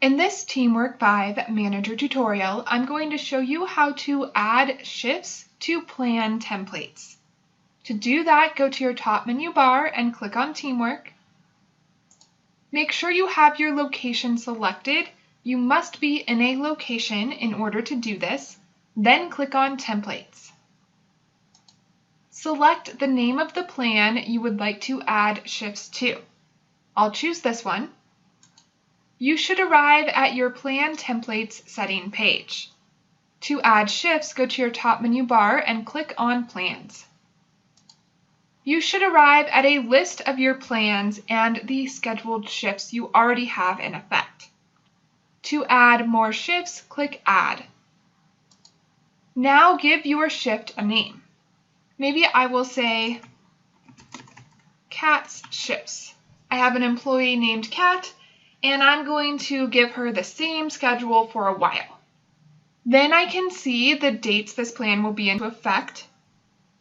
In this TeamWork 5 Manager tutorial, I'm going to show you how to add shifts to plan templates. To do that, go to your top menu bar and click on TeamWork. Make sure you have your location selected. You must be in a location in order to do this. Then click on Templates. Select the name of the plan you would like to add shifts to. I'll choose this one. You should arrive at your Plan Templates setting page. To add shifts, go to your top menu bar and click on Plans. You should arrive at a list of your plans and the scheduled shifts you already have in effect. To add more shifts, click Add. Now give your shift a name. Maybe I will say Kat's Shifts. I have an employee named Kat, and I'm going to give her the same schedule for a while. Then I can see the dates this plan will be in effect.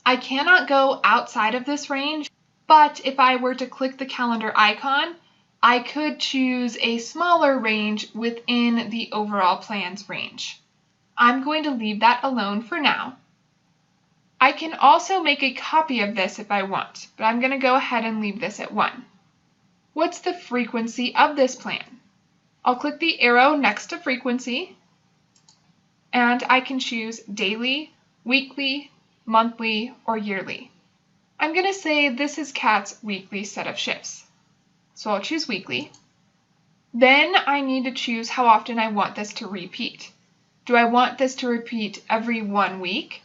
I cannot go outside of this range, but if I were to click the calendar icon, I could choose a smaller range within the overall plan's range. I'm going to leave that alone for now. I can also make a copy of this if I want, but I'm going to go ahead and leave this at 1. What's the frequency of this plan? I'll click the arrow next to frequency, and I can choose daily, weekly, monthly, or yearly. I'm going to say this is Kat's weekly set of shifts. So I'll choose weekly. Then I need to choose how often I want this to repeat. Do I want this to repeat every 1 week?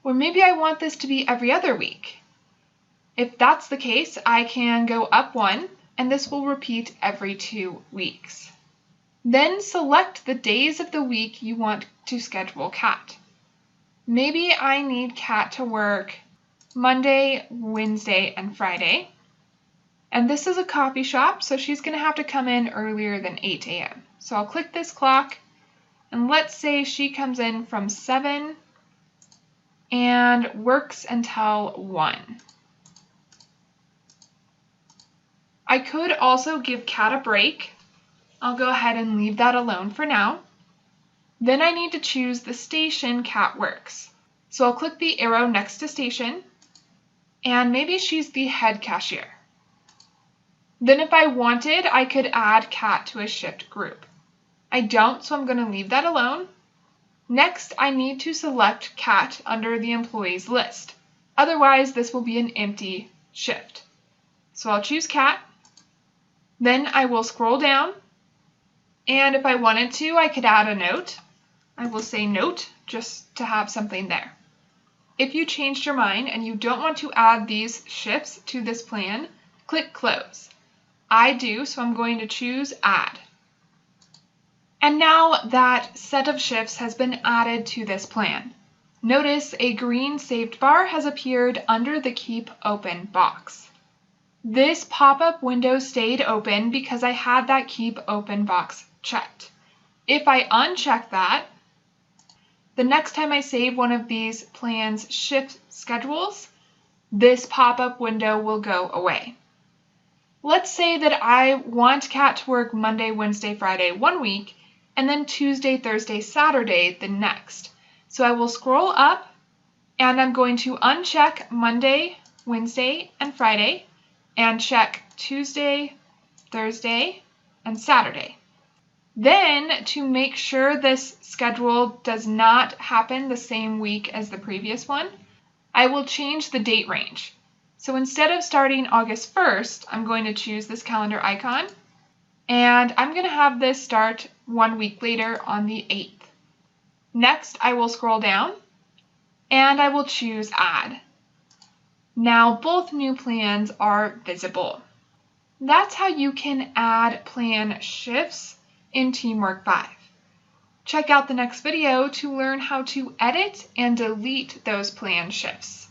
Or maybe I want this to be every other week. If that's the case, I can go up 1. And this will repeat every 2 weeks. Then select the days of the week you want to schedule Kat. Maybe I need Kat to work Monday, Wednesday, and Friday. And this is a coffee shop, so she's going to have to come in earlier than 8 a.m. So I'll click this clock, and let's say she comes in from 7 and works until 1. I could also give Kat a break. I'll go ahead and leave that alone for now. Then I need to choose the station Kat works. So I'll click the arrow next to station, and maybe she's the head cashier. Then if I wanted, I could add Kat to a shift group. I don't, so I'm going to leave that alone. Next, I need to select Kat under the employees list. Otherwise, this will be an empty shift. So I'll choose Kat. Then I will scroll down, and if I wanted to, I could add a note. I will say note just to have something there. If you changed your mind and you don't want to add these shifts to this plan, click Close. I do, so I'm going to choose Add. And now that set of shifts has been added to this plan. Notice a green saved bar has appeared under the Keep Open box. This pop-up window stayed open because I had that Keep Open box checked. If I uncheck that, the next time I save one of these plan's shift schedules, this pop-up window will go away. Let's say that I want Kat to work Monday, Wednesday, Friday 1 week, and then Tuesday, Thursday, Saturday the next. So I will scroll up, and I'm going to uncheck Monday, Wednesday, and Friday, and check Tuesday, Thursday, and Saturday. Then, to make sure this schedule does not happen the same week as the previous one, I will change the date range. So instead of starting August 1st, I'm going to choose this calendar icon, and I'm going to have this start 1 week later on the 8th. Next, I will scroll down, and I will choose Add. Now both new plans are visible. That's how you can add plan shifts in TeamWork 5. Check out the next video to learn how to edit and delete those plan shifts.